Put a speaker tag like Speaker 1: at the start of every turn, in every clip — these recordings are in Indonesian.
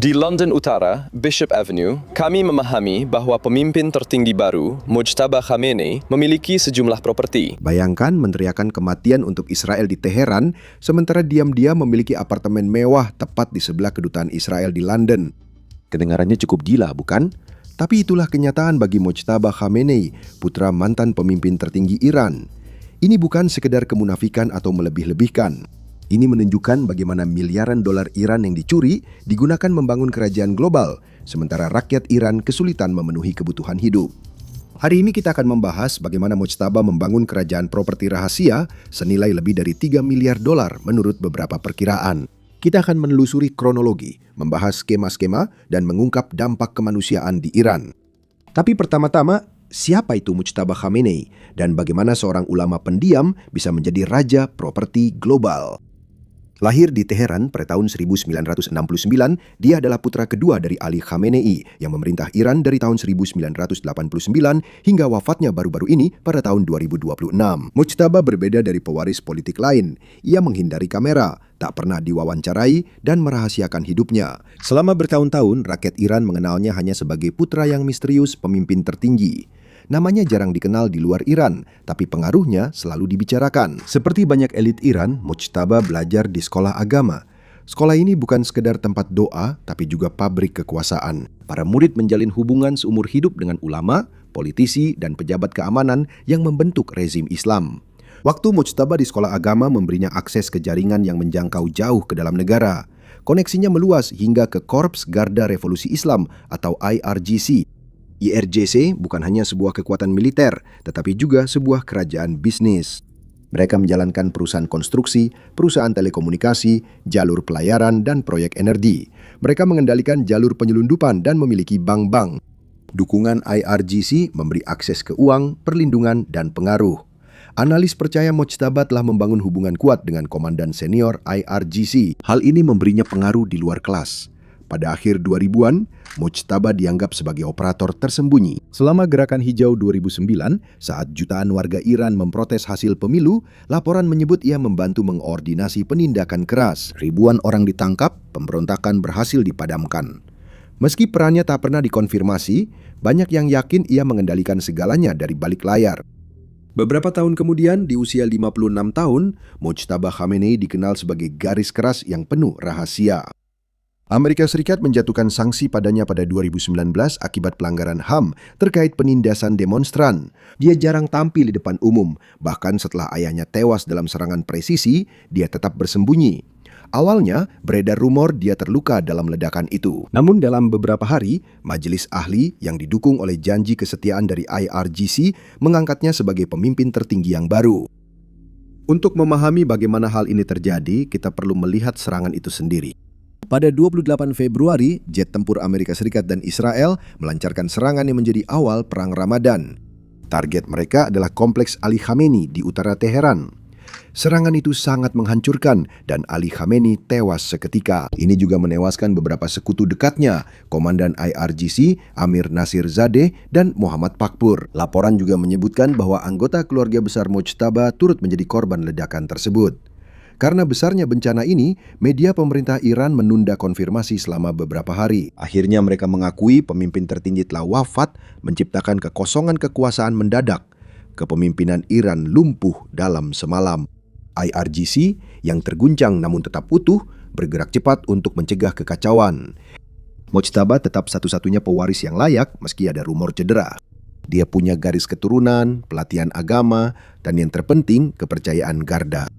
Speaker 1: Di London Utara, Bishop Avenue, kami memahami bahwa pemimpin tertinggi baru, Mojtaba Khamenei, memiliki sejumlah properti.
Speaker 2: Bayangkan meneriakan kematian untuk Israel di Teheran, sementara diam-diam memiliki apartemen mewah tepat di sebelah kedutaan Israel di London. Kedengarannya cukup gila, bukan? Tapi itulah kenyataan bagi Mojtaba Khamenei, putra mantan pemimpin tertinggi Iran. Ini bukan sekedar kemunafikan atau melebih-lebihkan. Ini menunjukkan bagaimana miliaran dolar Iran yang dicuri digunakan membangun kerajaan global, sementara rakyat Iran kesulitan memenuhi kebutuhan hidup. Hari ini kita akan membahas bagaimana Mojtaba membangun kerajaan properti rahasia senilai lebih dari 3 miliar dolar menurut beberapa perkiraan. Kita akan menelusuri kronologi, membahas skema-skema, dan mengungkap dampak kemanusiaan di Iran. Tapi pertama-tama, siapa itu Mojtaba Khamenei dan bagaimana seorang ulama pendiam bisa menjadi raja properti global? Lahir di Teheran pada tahun 1969, dia adalah putra kedua dari Ali Khamenei yang memerintah Iran dari tahun 1989 hingga wafatnya baru-baru ini pada tahun 2026. Mojtaba berbeda dari pewaris politik lain. Ia menghindari kamera, tak pernah diwawancarai, dan merahasiakan hidupnya. Selama bertahun-tahun, rakyat Iran mengenalnya hanya sebagai putra yang misterius pemimpin tertinggi. Namanya jarang dikenal di luar Iran, tapi pengaruhnya selalu dibicarakan. Seperti banyak elit Iran, Mojtaba belajar di sekolah agama. Sekolah ini bukan sekedar tempat doa, tapi juga pabrik kekuasaan. Para murid menjalin hubungan seumur hidup dengan ulama, politisi, dan pejabat keamanan yang membentuk rezim Islam. Waktu Mojtaba di sekolah agama memberinya akses ke jaringan yang menjangkau jauh ke dalam negara. Koneksinya meluas hingga ke Korps Garda Revolusi Islam atau IRGC. IRGC bukan hanya sebuah kekuatan militer, tetapi juga sebuah kerajaan bisnis. Mereka menjalankan perusahaan konstruksi, perusahaan telekomunikasi, jalur pelayaran, dan proyek energi. Mereka mengendalikan jalur penyelundupan dan memiliki bank-bank. Dukungan IRGC memberi akses ke uang, perlindungan, dan pengaruh. Analis percaya Mojtaba telah membangun hubungan kuat dengan komandan senior IRGC. Hal ini memberinya pengaruh di luar kelas. Pada akhir 2000-an, Mojtaba dianggap sebagai operator tersembunyi. Selama Gerakan Hijau 2009, saat jutaan warga Iran memprotes hasil pemilu, laporan menyebut ia membantu mengordinasi penindakan keras. Ribuan orang ditangkap, pemberontakan berhasil dipadamkan. Meski perannya tak pernah dikonfirmasi, banyak yang yakin ia mengendalikan segalanya dari balik layar. Beberapa tahun kemudian, di usia 56 tahun, Mojtaba Khamenei dikenal sebagai garis keras yang penuh rahasia. Amerika Serikat menjatuhkan sanksi padanya pada 2019 akibat pelanggaran HAM terkait penindasan demonstran. Dia jarang tampil di depan umum, bahkan setelah ayahnya tewas dalam serangan presisi, dia tetap bersembunyi. Awalnya, beredar rumor dia terluka dalam ledakan itu. Namun dalam beberapa hari, majelis ahli yang didukung oleh janji kesetiaan dari IRGC mengangkatnya sebagai pemimpin tertinggi yang baru. Untuk memahami bagaimana hal ini terjadi, kita perlu melihat serangan itu sendiri. Pada 28 Februari, jet tempur Amerika Serikat dan Israel melancarkan serangan yang menjadi awal Perang Ramadan. Target mereka adalah Kompleks Ali Khamenei di utara Teheran. Serangan itu sangat menghancurkan dan Ali Khamenei tewas seketika. Ini juga menewaskan beberapa sekutu dekatnya, Komandan IRGC, Amir Nasir Zadeh, dan Muhammad Pakpur. Laporan juga menyebutkan bahwa anggota keluarga besar Mojtaba turut menjadi korban ledakan tersebut. Karena besarnya bencana ini, media pemerintah Iran menunda konfirmasi selama beberapa hari. Akhirnya mereka mengakui pemimpin tertinggi telah wafat, menciptakan kekosongan kekuasaan mendadak. Kepemimpinan Iran lumpuh dalam semalam. IRGC yang terguncang namun tetap utuh, bergerak cepat untuk mencegah kekacauan. Mojtaba tetap satu-satunya pewaris yang layak meski ada rumor cedera. Dia punya garis keturunan, pelatihan agama, dan yang terpenting kepercayaan Garda.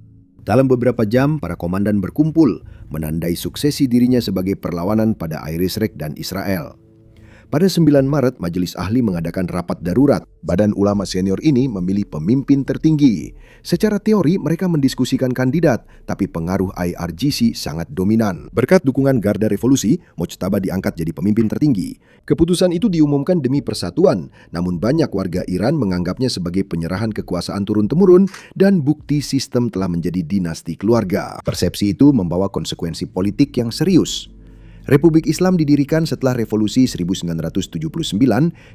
Speaker 2: Dalam beberapa jam, para komandan berkumpul, menandai suksesi dirinya sebagai perlawanan pada Iris-Rek dan Israel. Pada 9 Maret, Majelis Ahli mengadakan rapat darurat. Badan ulama senior ini memilih pemimpin tertinggi. Secara teori, mereka mendiskusikan kandidat, tapi pengaruh IRGC sangat dominan. Berkat dukungan Garda Revolusi, Mojtaba diangkat jadi pemimpin tertinggi. Keputusan itu diumumkan demi persatuan, namun banyak warga Iran menganggapnya sebagai penyerahan kekuasaan turun-temurun dan bukti sistem telah menjadi dinasti keluarga. Persepsi itu membawa konsekuensi politik yang serius. Republik Islam didirikan setelah Revolusi 1979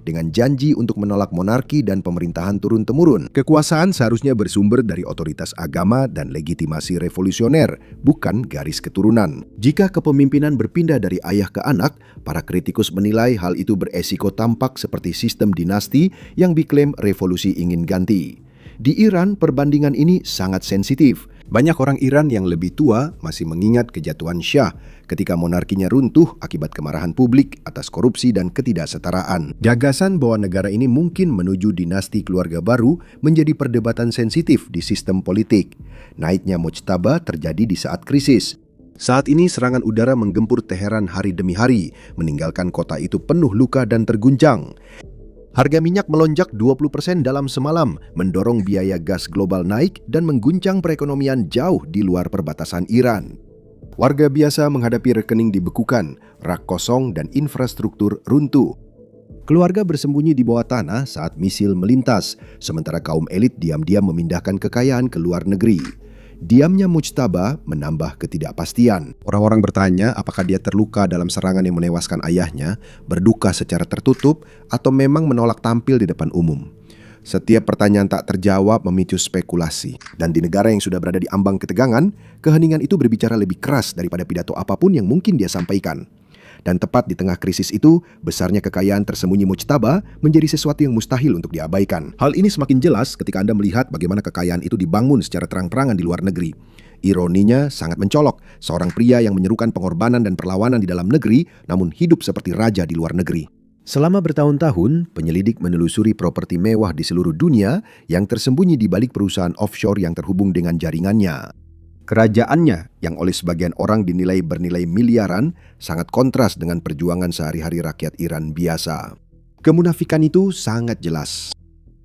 Speaker 2: dengan janji untuk menolak monarki dan pemerintahan turun-temurun. Kekuasaan seharusnya bersumber dari otoritas agama dan legitimasi revolusioner, bukan garis keturunan. Jika kepemimpinan berpindah dari ayah ke anak, para kritikus menilai hal itu beresiko tampak seperti sistem dinasti yang diklaim revolusi ingin ganti. Di Iran, perbandingan ini sangat sensitif. Banyak orang Iran yang lebih tua masih mengingat kejatuhan Shah ketika monarkinya runtuh akibat kemarahan publik atas korupsi dan ketidaksetaraan. Gagasan bahwa negara ini mungkin menuju dinasti keluarga baru menjadi perdebatan sensitif di sistem politik. Naiknya mujtaba terjadi di saat krisis. Saat ini serangan udara menggempur Teheran hari demi hari, meninggalkan kota itu penuh luka dan terguncang. Harga minyak melonjak 20% dalam semalam, mendorong biaya gas global naik dan mengguncang perekonomian jauh di luar perbatasan Iran. Warga biasa menghadapi rekening dibekukan, rak kosong dan infrastruktur runtuh. Keluarga bersembunyi di bawah tanah saat misil melintas, sementara kaum elit diam-diam memindahkan kekayaan ke luar negeri. Diamnya mujtaba menambah ketidakpastian. Orang-orang bertanya apakah dia terluka dalam serangan yang menewaskan ayahnya, berduka secara tertutup, atau memang menolak tampil di depan umum. Setiap pertanyaan tak terjawab memicu spekulasi. Dan di negara yang sudah berada di ambang ketegangan, keheningan itu berbicara lebih keras daripada pidato apapun yang mungkin dia sampaikan. Dan tepat di tengah krisis itu, besarnya kekayaan tersembunyi mujtaba menjadi sesuatu yang mustahil untuk diabaikan. Hal ini semakin jelas ketika Anda melihat bagaimana kekayaan itu dibangun secara terang-terangan di luar negeri. Ironinya sangat mencolok, seorang pria yang menyerukan pengorbanan dan perlawanan di dalam negeri, namun hidup seperti raja di luar negeri. Selama bertahun-tahun, penyelidik menelusuri properti mewah di seluruh dunia yang tersembunyi di balik perusahaan offshore yang terhubung dengan jaringannya. Kerajaannya, yang oleh sebagian orang dinilai bernilai miliaran, sangat kontras dengan perjuangan sehari-hari rakyat Iran biasa. Kemunafikan itu sangat jelas.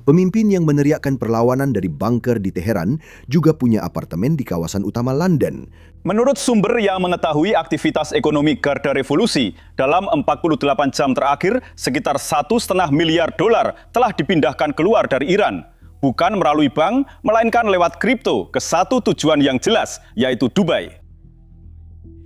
Speaker 2: Pemimpin yang meneriakkan perlawanan dari bunker di Teheran juga punya apartemen di kawasan utama London.
Speaker 3: Menurut sumber yang mengetahui aktivitas ekonomi Garda Revolusi, dalam 48 jam terakhir, sekitar $1,5 miliar telah dipindahkan keluar dari Iran. Bukan melalui bank, melainkan lewat kripto ke satu tujuan yang jelas, yaitu Dubai.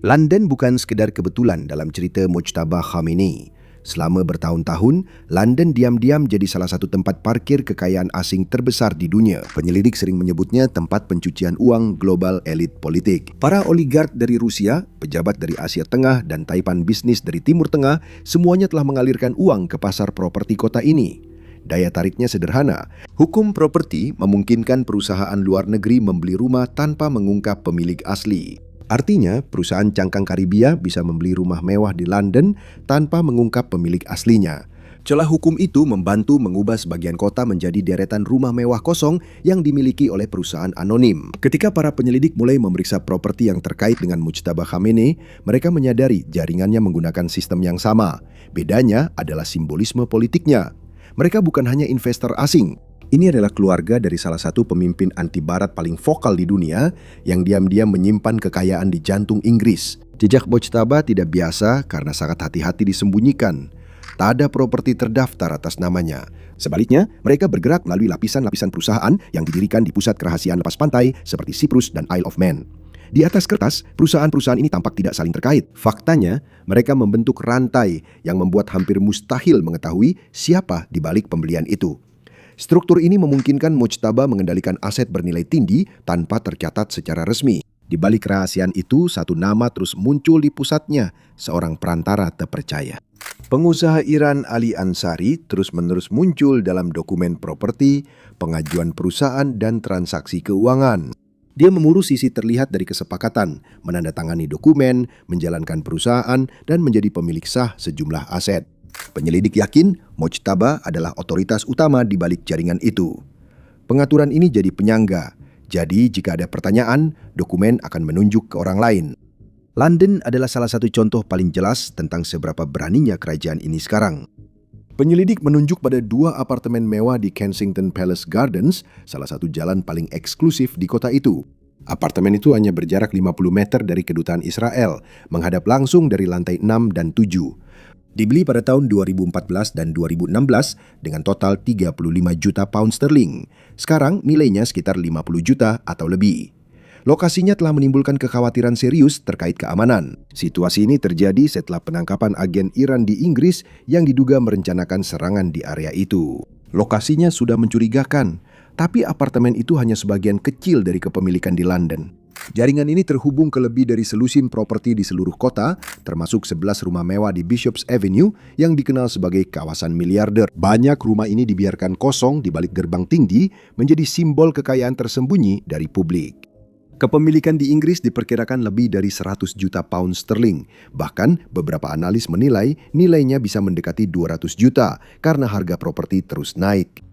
Speaker 2: London bukan sekedar kebetulan dalam cerita Mojtaba Khamenei. Selama bertahun-tahun, London diam-diam jadi salah satu tempat parkir kekayaan asing terbesar di dunia. Penyelidik sering menyebutnya tempat pencucian uang global elit politik. Para oligark dari Rusia, pejabat dari Asia Tengah, dan taipan bisnis dari Timur Tengah, semuanya telah mengalirkan uang ke pasar properti kota ini. Daya tariknya sederhana. Hukum properti memungkinkan perusahaan luar negeri membeli rumah tanpa mengungkap pemilik asli. Artinya, perusahaan cangkang Karibia bisa membeli rumah mewah di London tanpa mengungkap pemilik aslinya. Celah hukum itu membantu mengubah sebagian kota menjadi deretan rumah mewah kosong yang dimiliki oleh perusahaan anonim. Ketika para penyelidik mulai memeriksa properti yang terkait dengan Mujtaba Khamenei, mereka menyadari jaringannya menggunakan sistem yang sama. Bedanya adalah simbolisme politiknya. Mereka bukan hanya investor asing. Ini adalah keluarga dari salah satu pemimpin anti-barat paling vokal di dunia yang diam-diam menyimpan kekayaan di jantung Inggris. Jejak Mojtaba tidak biasa karena sangat hati-hati disembunyikan. Tak ada properti terdaftar atas namanya. Sebaliknya, mereka bergerak melalui lapisan-lapisan perusahaan yang didirikan di pusat kerahasiaan lepas pantai seperti Cyprus dan Isle of Man. Di atas kertas, perusahaan-perusahaan ini tampak tidak saling terkait. Faktanya, mereka membentuk rantai yang membuat hampir mustahil mengetahui siapa di balik pembelian itu. Struktur ini memungkinkan Mojtaba mengendalikan aset bernilai tinggi tanpa tercatat secara resmi. Di balik kerahasiaan itu, satu nama terus muncul di pusatnya, seorang perantara terpercaya. Pengusaha Iran Ali Ansari terus-menerus muncul dalam dokumen properti, pengajuan perusahaan, dan transaksi keuangan. Dia mengurus sisi terlihat dari kesepakatan, menandatangani dokumen, menjalankan perusahaan, dan menjadi pemilik sah sejumlah aset. Penyelidik yakin Mojtaba adalah otoritas utama di balik jaringan itu. Pengaturan ini jadi penyangga. Jadi jika ada pertanyaan, dokumen akan menunjuk ke orang lain. London adalah salah satu contoh paling jelas tentang seberapa beraninya kerajaan ini sekarang. Penyelidik menunjuk pada 2 apartemen mewah di Kensington Palace Gardens, salah satu jalan paling eksklusif di kota itu. Apartemen itu hanya berjarak 50 meter dari kedutaan Israel, menghadap langsung dari lantai 6 dan 7. Dibeli pada tahun 2014 dan 2016 dengan total 35 juta pound sterling. Sekarang nilainya sekitar 50 juta atau lebih. Lokasinya telah menimbulkan kekhawatiran serius terkait keamanan. Situasi ini terjadi setelah penangkapan agen Iran di Inggris yang diduga merencanakan serangan di area itu. Lokasinya sudah mencurigakan, tapi apartemen itu hanya sebagian kecil dari kepemilikan di London. Jaringan ini terhubung ke lebih dari selusin properti di seluruh kota, termasuk 11 rumah mewah di Bishops Avenue yang dikenal sebagai kawasan miliarder. Banyak rumah ini dibiarkan kosong di balik gerbang tinggi, menjadi simbol kekayaan tersembunyi dari publik. Kepemilikan di Inggris diperkirakan lebih dari 100 juta pound sterling. Bahkan beberapa analis menilai nilainya bisa mendekati 200 juta karena harga properti terus naik.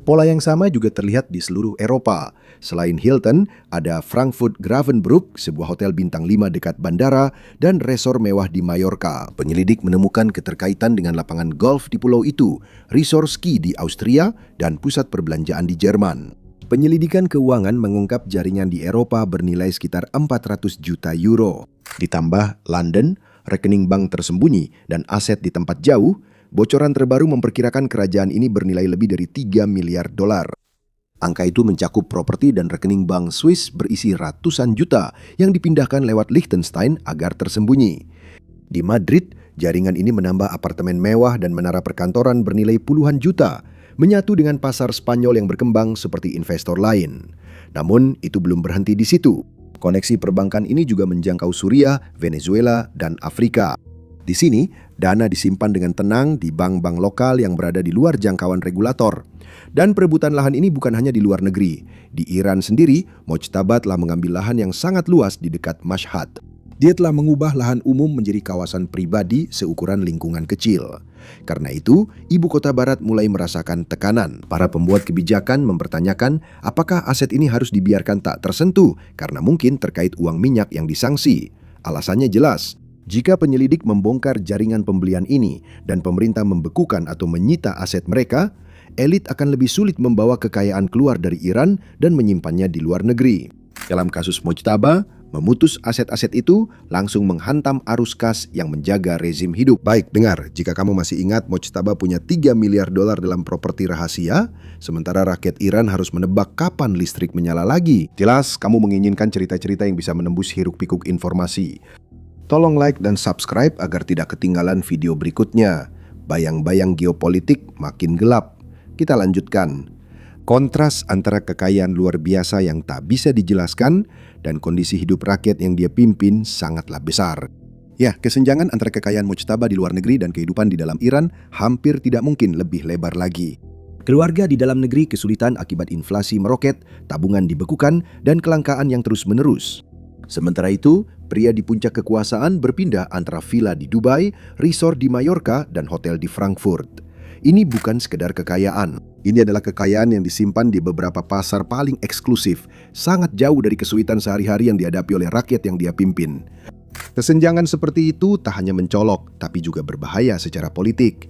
Speaker 2: Pola yang sama juga terlihat di seluruh Eropa. Selain Hilton, ada Frankfurt Gravenbroek, sebuah hotel bintang 5 dekat bandara, dan resor mewah di Mallorca. Penyelidik menemukan keterkaitan dengan lapangan golf di pulau itu, resor ski di Austria, dan pusat perbelanjaan di Jerman. Penyelidikan keuangan mengungkap jaringan di Eropa bernilai sekitar 400 juta euro. Ditambah London, rekening bank tersembunyi, dan aset di tempat jauh, bocoran terbaru memperkirakan kerajaan ini bernilai lebih dari 3 miliar dolar. Angka itu mencakup properti dan rekening bank Swiss berisi ratusan juta yang dipindahkan lewat Liechtenstein agar tersembunyi. Di Madrid, jaringan ini menambah apartemen mewah dan menara perkantoran bernilai puluhan juta, menyatu dengan pasar Spanyol yang berkembang seperti investor lain. Namun, itu belum berhenti di situ. Koneksi perbankan ini juga menjangkau Suriah, Venezuela, dan Afrika. Di sini, dana disimpan dengan tenang di bank-bank lokal yang berada di luar jangkauan regulator. Dan perebutan lahan ini bukan hanya di luar negeri. Di Iran sendiri, Mojtaba telah mengambil lahan yang sangat luas di dekat Mashhad. Dia telah mengubah lahan umum menjadi kawasan pribadi seukuran lingkungan kecil. Karena itu, ibu kota barat mulai merasakan tekanan. Para pembuat kebijakan mempertanyakan apakah aset ini harus dibiarkan tak tersentuh karena mungkin terkait uang minyak yang disangsi. Alasannya jelas. Jika penyelidik membongkar jaringan pembelian ini dan pemerintah membekukan atau menyita aset mereka, elit akan lebih sulit membawa kekayaan keluar dari Iran dan menyimpannya di luar negeri. Dalam kasus Mojtaba, memutus aset-aset itu langsung menghantam arus kas yang menjaga rezim hidup. Baik, dengar, jika kamu masih ingat Mojtaba punya 3 miliar dolar dalam properti rahasia, sementara rakyat Iran harus menebak kapan listrik menyala lagi. Jelas, kamu menginginkan cerita-cerita yang bisa menembus hiruk-pikuk informasi. Tolong like dan subscribe agar tidak ketinggalan video berikutnya. Bayang-bayang geopolitik makin gelap. Kita lanjutkan. Kontras antara kekayaan luar biasa yang tak bisa dijelaskan dan kondisi hidup rakyat yang dia pimpin sangatlah besar. Ya, kesenjangan antara kekayaan Mojtaba di luar negeri dan kehidupan di dalam Iran hampir tidak mungkin lebih lebar lagi. Keluarga di dalam negeri kesulitan akibat inflasi meroket, tabungan dibekukan, dan kelangkaan yang terus-menerus. Sementara itu, pria di puncak kekuasaan berpindah antara villa di Dubai, resort di Mallorca, dan hotel di Frankfurt. Ini bukan sekedar kekayaan. Ini adalah kekayaan yang disimpan di beberapa pasar paling eksklusif, sangat jauh dari kesulitan sehari-hari yang dihadapi oleh rakyat yang dia pimpin. Kesenjangan seperti itu tak hanya mencolok, tapi juga berbahaya secara politik.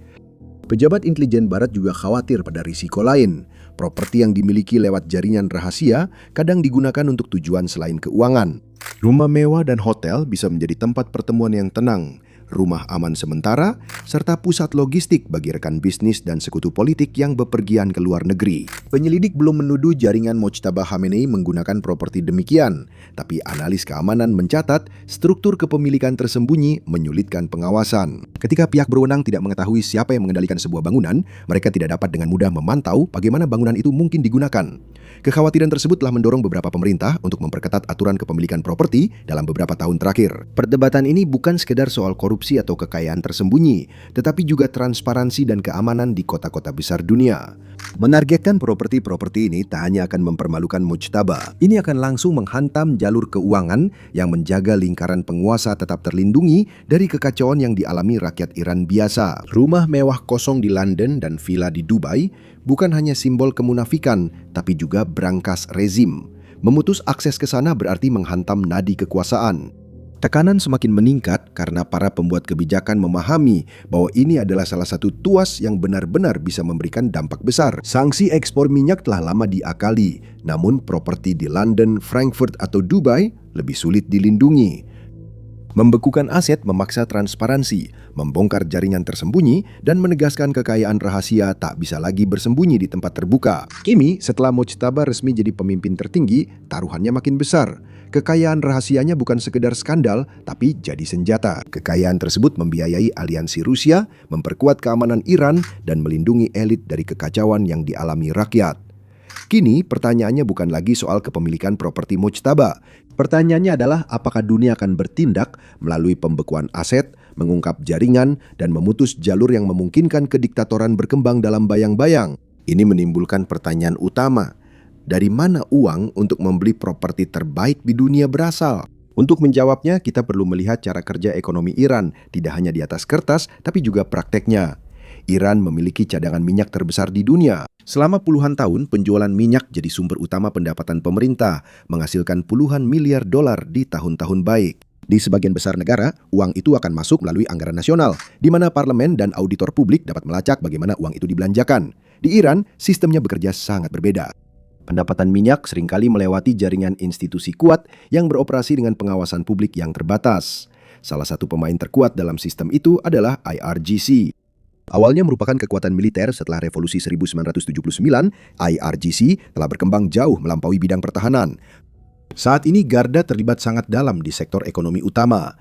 Speaker 2: Pejabat intelijen barat juga khawatir pada risiko lain. Properti yang dimiliki lewat jaringan rahasia kadang digunakan untuk tujuan selain keuangan. Rumah mewah dan hotel bisa menjadi tempat pertemuan yang tenang, rumah aman sementara, serta pusat logistik bagi rekan bisnis dan sekutu politik yang bepergian ke luar negeri. Penyelidik belum menuduh jaringan Mojtaba Khamenei menggunakan properti demikian, tapi analis keamanan mencatat struktur kepemilikan tersembunyi menyulitkan pengawasan. Ketika pihak berwenang tidak mengetahui siapa yang mengendalikan sebuah bangunan, mereka tidak dapat dengan mudah memantau bagaimana bangunan itu mungkin digunakan. Kekhawatiran tersebut telah mendorong beberapa pemerintah untuk memperketat aturan kepemilikan properti dalam beberapa tahun terakhir. Perdebatan ini bukan sekedar soal korupsi atau kekayaan tersembunyi, tetapi juga transparansi dan keamanan di kota-kota besar dunia. Menargetkan properti-properti ini tak hanya akan mempermalukan Mojtaba, ini akan langsung menghantam jalur keuangan yang menjaga lingkaran penguasa tetap terlindungi dari kekacauan yang dialami rakyat Iran biasa. Rumah mewah kosong di London dan villa di Dubai bukan hanya simbol kemunafikan, tapi juga brankas rezim. Memutus akses ke sana berarti menghantam nadi kekuasaan. Tekanan semakin meningkat karena para pembuat kebijakan memahami bahwa ini adalah salah satu tuas yang benar-benar bisa memberikan dampak besar. Sanksi ekspor minyak telah lama diakali, namun properti di London, Frankfurt, atau Dubai lebih sulit dilindungi. Membekukan aset memaksa transparansi, membongkar jaringan tersembunyi, dan menegaskan kekayaan rahasia tak bisa lagi bersembunyi di tempat terbuka. Kini, setelah Mojtaba resmi jadi pemimpin tertinggi, taruhannya makin besar. Kekayaan rahasianya bukan sekedar skandal, tapi jadi senjata. Kekayaan tersebut membiayai aliansi Rusia, memperkuat keamanan Iran, dan melindungi elit dari kekacauan yang dialami rakyat. Kini, pertanyaannya bukan lagi soal kepemilikan properti Mojtaba. Pertanyaannya adalah apakah dunia akan bertindak melalui pembekuan aset, mengungkap jaringan, dan memutus jalur yang memungkinkan kediktatoran berkembang dalam bayang-bayang. Ini menimbulkan pertanyaan utama. Dari mana uang untuk membeli properti terbaik di dunia berasal? Untuk menjawabnya, kita perlu melihat cara kerja ekonomi Iran, tidak hanya di atas kertas, tapi juga prakteknya. Iran memiliki cadangan minyak terbesar di dunia. Selama puluhan tahun, penjualan minyak jadi sumber utama pendapatan pemerintah, menghasilkan puluhan miliar dolar di tahun-tahun baik. Di sebagian besar negara, uang itu akan masuk melalui anggaran nasional, di mana parlemen dan auditor publik dapat melacak bagaimana uang itu dibelanjakan. Di Iran, sistemnya bekerja sangat berbeda. Pendapatan minyak seringkali melewati jaringan institusi kuat yang beroperasi dengan pengawasan publik yang terbatas. Salah satu pemain terkuat dalam sistem itu adalah IRGC. Awalnya merupakan kekuatan militer setelah revolusi 1979, IRGC telah berkembang jauh melampaui bidang pertahanan. Saat ini Garda terlibat sangat dalam di sektor ekonomi utama.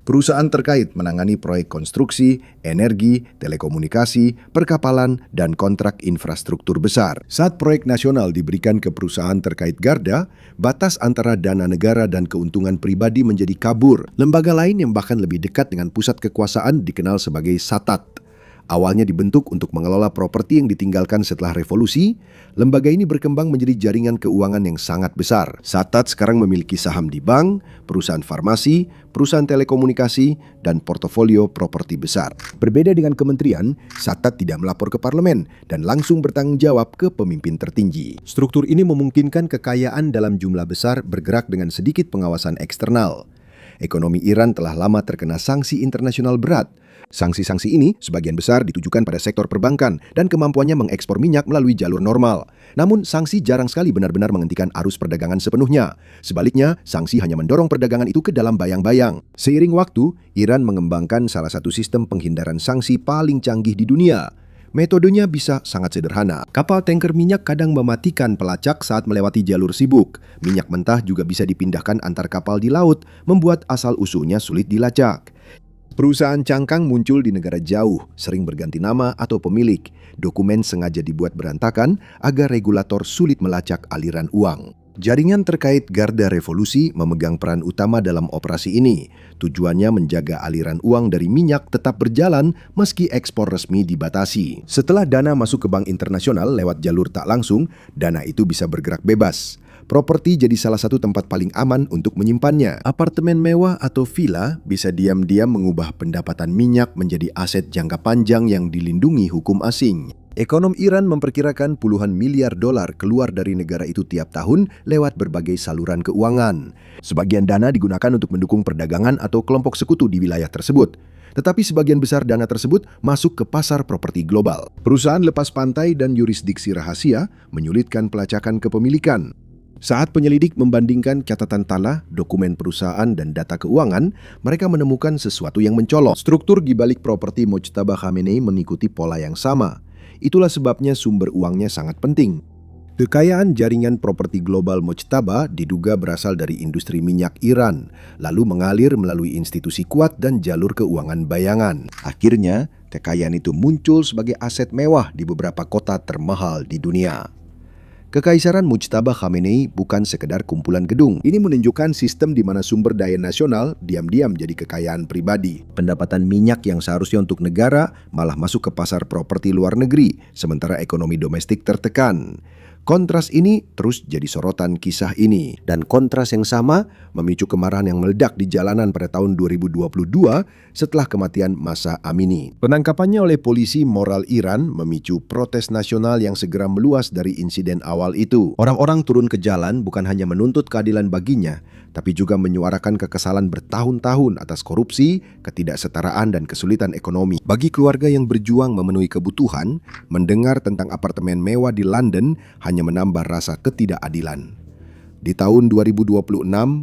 Speaker 2: Perusahaan terkait menangani proyek konstruksi, energi, telekomunikasi, perkapalan, dan kontrak infrastruktur besar. Saat proyek nasional diberikan ke perusahaan terkait Garda, batas antara dana negara dan keuntungan pribadi menjadi kabur. Lembaga lain yang bahkan lebih dekat dengan pusat kekuasaan dikenal sebagai Satat. Awalnya dibentuk untuk mengelola properti yang ditinggalkan setelah revolusi, lembaga ini berkembang menjadi jaringan keuangan yang sangat besar. Satat sekarang memiliki saham di bank, perusahaan farmasi, perusahaan telekomunikasi, dan portofolio properti besar. Berbeda dengan kementerian, Satat tidak melapor ke parlemen dan langsung bertanggung jawab ke pemimpin tertinggi. Struktur ini memungkinkan kekayaan dalam jumlah besar bergerak dengan sedikit pengawasan eksternal. Ekonomi Iran telah lama terkena sanksi internasional berat. Sanksi-sanksi ini sebagian besar ditujukan pada sektor perbankan dan kemampuannya mengekspor minyak melalui jalur normal. Namun, sanksi jarang sekali benar-benar menghentikan arus perdagangan sepenuhnya. Sebaliknya, sanksi hanya mendorong perdagangan itu ke dalam bayang-bayang. Seiring waktu, Iran mengembangkan salah satu sistem penghindaran sanksi paling canggih di dunia. Metodenya bisa sangat sederhana. Kapal tanker minyak kadang mematikan pelacak saat melewati jalur sibuk. Minyak mentah juga bisa dipindahkan antar kapal di laut, membuat asal-usulnya sulit dilacak. Perusahaan cangkang muncul di negara jauh, sering berganti nama atau pemilik. Dokumen sengaja dibuat berantakan agar regulator sulit melacak aliran uang. Jaringan terkait Garda Revolusi memegang peran utama dalam operasi ini. Tujuannya menjaga aliran uang dari minyak tetap berjalan meski ekspor resmi dibatasi. Setelah dana masuk ke bank internasional lewat jalur tak langsung, dana itu bisa bergerak bebas. Properti jadi salah satu tempat paling aman untuk menyimpannya. Apartemen mewah atau villa bisa diam-diam mengubah pendapatan minyak menjadi aset jangka panjang yang dilindungi hukum asing. Ekonom Iran memperkirakan puluhan miliar dolar keluar dari negara itu tiap tahun lewat berbagai saluran keuangan. Sebagian dana digunakan untuk mendukung perdagangan atau kelompok sekutu di wilayah tersebut. Tetapi sebagian besar dana tersebut masuk ke pasar properti global. Perusahaan lepas pantai dan yurisdiksi rahasia menyulitkan pelacakan kepemilikan. Saat penyelidik membandingkan catatan tanah, dokumen perusahaan, dan data keuangan, mereka menemukan sesuatu yang mencolok. Struktur di balik properti Mojtaba Khamenei mengikuti pola yang sama. Itulah sebabnya sumber uangnya sangat penting. Kekayaan jaringan properti global Mojtaba diduga berasal dari industri minyak Iran, lalu mengalir melalui institusi kuat dan jalur keuangan bayangan. Akhirnya, kekayaan itu muncul sebagai aset mewah di beberapa kota termahal di dunia. Kekaisaran Mojtaba Khamenei bukan sekedar kumpulan gedung. Ini menunjukkan sistem di mana sumber daya nasional diam-diam jadi kekayaan pribadi. Pendapatan minyak yang seharusnya untuk negara malah masuk ke pasar properti luar negeri, sementara ekonomi domestik tertekan. Kontras ini terus jadi sorotan kisah ini. Dan kontras yang sama memicu kemarahan yang meledak di jalanan pada tahun 2022 setelah kematian Mahsa Amini. Penangkapannya oleh polisi moral Iran memicu protes nasional yang segera meluas dari insiden awal itu. Orang-orang turun ke jalan bukan hanya menuntut keadilan baginya, tapi juga menyuarakan kekesalan bertahun-tahun atas korupsi, ketidaksetaraan, dan kesulitan ekonomi. Bagi keluarga yang berjuang memenuhi kebutuhan, mendengar tentang apartemen mewah di London hanya menambah rasa ketidakadilan. Di tahun 2026,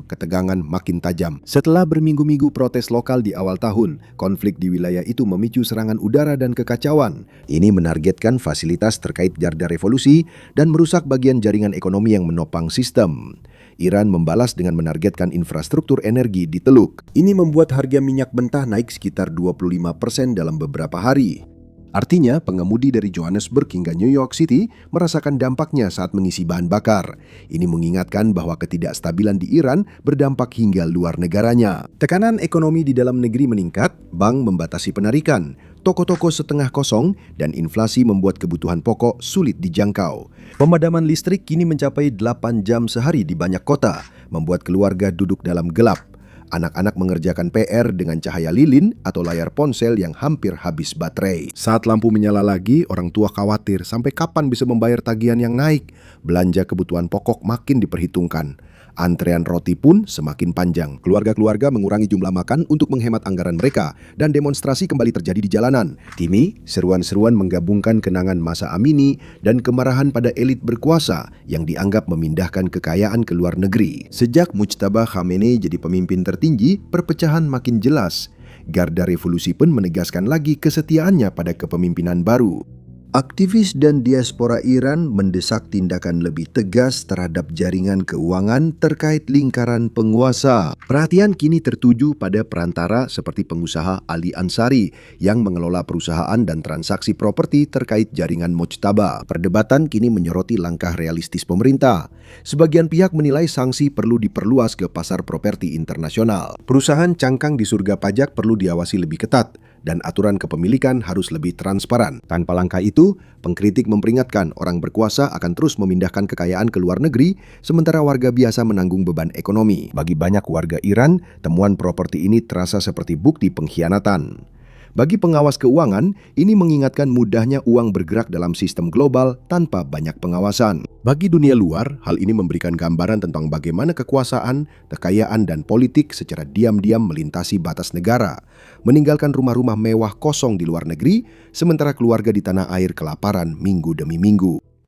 Speaker 2: ketegangan makin tajam. Setelah berminggu-minggu protes lokal di awal tahun, konflik di wilayah itu memicu serangan udara dan kekacauan. Ini menargetkan fasilitas terkait Garda Revolusi dan merusak bagian jaringan ekonomi yang menopang sistem. Iran membalas dengan menargetkan infrastruktur energi di Teluk. Ini membuat harga minyak mentah naik sekitar 25% dalam beberapa hari. Artinya, pengemudi dari Johannesburg hingga New York City merasakan dampaknya saat mengisi bahan bakar. Ini mengingatkan bahwa ketidakstabilan di Iran berdampak hingga luar negaranya. Tekanan ekonomi di dalam negeri meningkat, bank membatasi penarikan, toko-toko setengah kosong, dan inflasi membuat kebutuhan pokok sulit dijangkau. Pemadaman listrik kini mencapai 8 jam sehari di banyak kota, membuat keluarga duduk dalam gelap. Anak-anak mengerjakan PR dengan cahaya lilin atau layar ponsel yang hampir habis baterai. Saat lampu menyala lagi, orang tua khawatir sampai kapan bisa membayar tagihan yang naik. Belanja kebutuhan pokok makin diperhitungkan. Antrean roti pun semakin panjang. Keluarga-keluarga mengurangi jumlah makan untuk menghemat anggaran mereka dan demonstrasi kembali terjadi di jalanan. Timi, seruan-seruan menggabungkan kenangan masa Amini dan kemarahan pada elit berkuasa yang dianggap memindahkan kekayaan ke luar negeri. Sejak Mujtaba Khamenei jadi pemimpin tertinggi, perpecahan makin jelas. Garda Revolusi pun menegaskan lagi kesetiaannya pada kepemimpinan baru. Aktivis dan diaspora Iran mendesak tindakan lebih tegas terhadap jaringan keuangan terkait lingkaran penguasa. Perhatian kini tertuju pada perantara seperti pengusaha Ali Ansari yang mengelola perusahaan dan transaksi properti terkait jaringan Mojtaba. Perdebatan kini menyoroti langkah realistis pemerintah. Sebagian pihak menilai sanksi perlu diperluas ke pasar properti internasional. Perusahaan cangkang di surga pajak perlu diawasi lebih ketat dan aturan kepemilikan harus lebih transparan. Tanpa langkah itu, pengkritik memperingatkan orang berkuasa akan terus memindahkan kekayaan ke luar negeri, sementara warga biasa menanggung beban ekonomi. Bagi banyak warga Iran, temuan properti ini terasa seperti bukti pengkhianatan. Bagi pengawas keuangan, ini mengingatkan mudahnya uang bergerak dalam sistem global tanpa banyak pengawasan. Bagi dunia luar, hal ini memberikan gambaran tentang bagaimana kekuasaan, kekayaan, dan politik secara diam-diam melintasi batas negara, meninggalkan rumah-rumah mewah kosong di luar negeri, sementara keluarga di tanah air kelaparan minggu demi minggu.